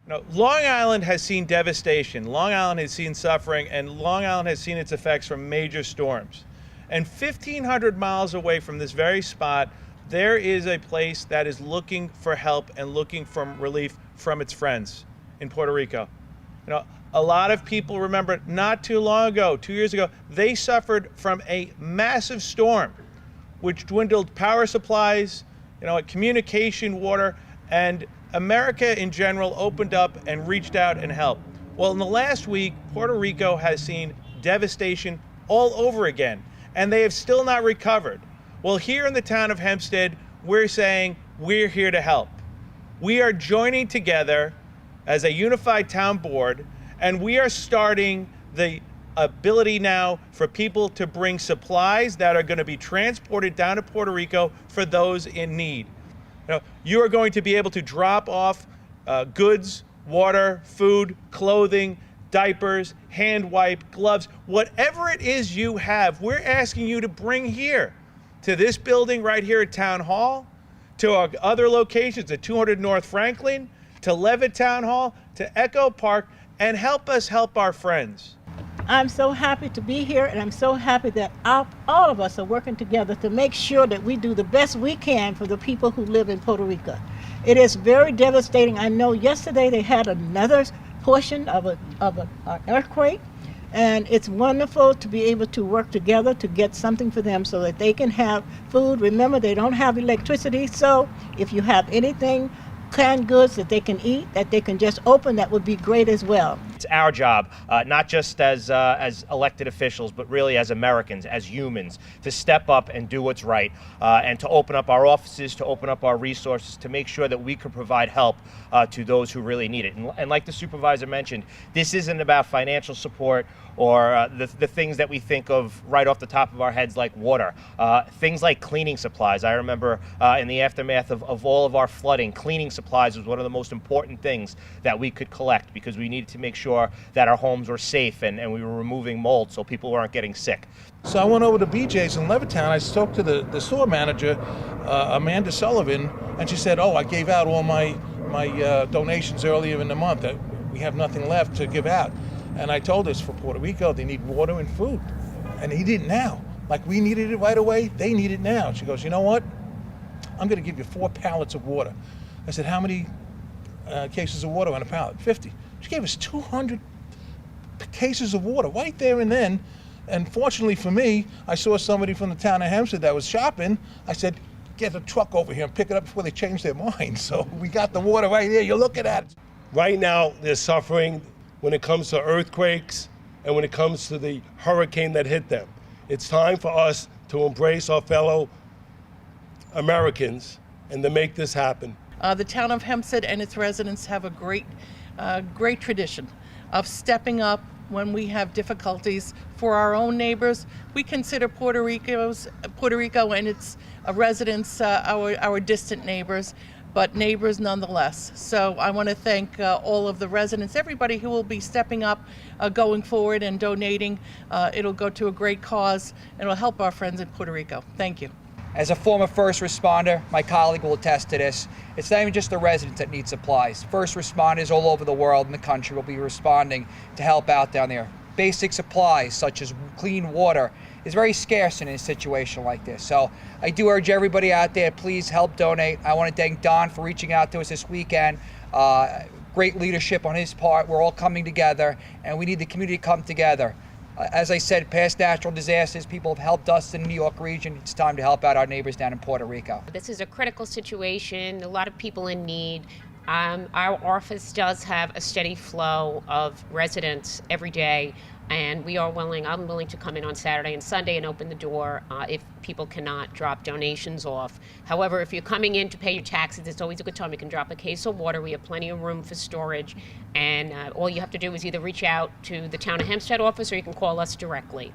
Long Island has seen devastation, Long Island has seen suffering, and Long Island has seen its effects from major storms. And 1,500 miles away from this very spot, there is a place that is looking for help and looking for relief from its friends in Puerto Rico. A lot of people remember not too long ago, 2 years ago, they suffered from a massive storm, which dwindled power supplies, communication, water, and America in general opened up and reached out and helped. Well, in the last week, Puerto Rico has seen devastation all over again, and they have still not recovered. Well, here in the town of Hempstead, we're saying we're here to help. We are joining together as a unified town board, and we are starting the ability now for people to bring supplies that are going to be transported down to Puerto Rico for those in need. You are going to be able to drop off goods, water, food, clothing, diapers, hand wipe, gloves, whatever it is you have, we're asking you to bring here to this building right here at Town Hall, to our other locations at 200 North Franklin, to Levitt Town Hall, to Echo Park, and help us help our friends. I'm so happy to be here, and I'm so happy that all of us are working together to make sure that we do the best we can for the people who live in Puerto Rico. It is very devastating. I know yesterday they had another portion of an earthquake, and it's wonderful to be able to work together to get something for them so that they can have food. Remember, they don't have electricity, so if you have anything, canned goods that they can eat, that they can just open, that would be great as well. It's our job, not just as elected officials, but really as Americans, as humans, to step up and do what's right, and to open up our offices, to open up our resources, to make sure that we can provide help to those who really need it. And like the supervisor mentioned, this isn't about financial support or the things that we think of right off the top of our heads, like water. Things like cleaning supplies. I remember in the aftermath of all of our flooding, cleaning supplies was one of the most important things that we could collect, because we needed to make sure that our homes were safe and we were removing mold so people weren't getting sick. So I went over to BJ's in Levittown. I spoke to the store manager, Amanda Sullivan, and she said, I gave out all my donations earlier in the month. We have nothing left to give out. And I told us for Puerto Rico, they need water and food. And they need it now. Like we needed it right away, they need it now. She goes, you know what? I'm going to give you 4 pallets of water. I said, how many cases of water on a pallet? 50. She gave us 200 cases of water right there and then. And fortunately for me, I saw somebody from the town of Hempstead that was shopping. I said, get a truck over here and pick it up before they change their mind. So we got the water right here. You're looking at it. Right now, they're suffering when it comes to earthquakes and when it comes to the hurricane that hit them. It's time for us to embrace our fellow Americans and to make this happen. The town of Hempstead and its residents have a great tradition of stepping up when we have difficulties for our own neighbors. We consider Puerto Rico and its residents our distant neighbors, but neighbors nonetheless. So I want to thank all of the residents, everybody who will be stepping up, going forward and donating. It'll go to a great cause and it'll help our friends in Puerto Rico. Thank you. As a former first responder, my colleague will attest to this. It's not even just the residents that need supplies. First responders all over the world and the country will be responding to help out down there. Basic supplies such as clean water is very scarce in a situation like this. So I do urge everybody out there, please help donate. I want to thank Don for reaching out to us this weekend. Great leadership on his part. We're all coming together and we need the community to come together. As I said, past natural disasters, people have helped us in the New York region. It's time to help out our neighbors down in Puerto Rico. This is a critical situation, a lot of people in need. Our office does have a steady flow of residents every day, and I'm willing to come in on Saturday and Sunday and open the door if people cannot drop donations off. However, if you're coming in to pay your taxes, it's always a good time. You can drop a case of water. We have plenty of room for storage, and all you have to do is either reach out to the Town of Hempstead office or you can call us directly.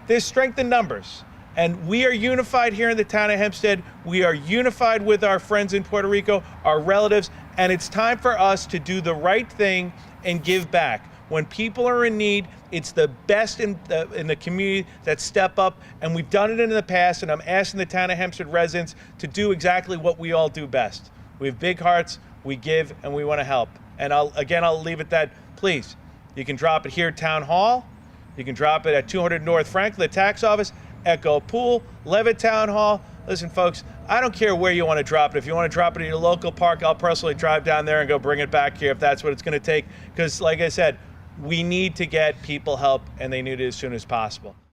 There's strength in numbers, and we are unified here in the town of Hempstead. We are unified with our friends in Puerto Rico, our relatives, and it's time for us to do the right thing and give back. When people are in need, it's the best in the community that step up, and we've done it in the past, and I'm asking the town of Hempstead residents to do exactly what we all do best. We have big hearts, we give, and we want to help. And I'll leave it that, please, you can drop it here at Town Hall. You can drop it at 200 North Franklin, the tax office, Echo Pool, Levitt Town Hall. Listen, folks, I don't care where you want to drop it. If you want to drop it in your local park, I'll personally drive down there and go bring it back here if that's what it's going to take. Because, like I said, we need to get people help, and they need it as soon as possible.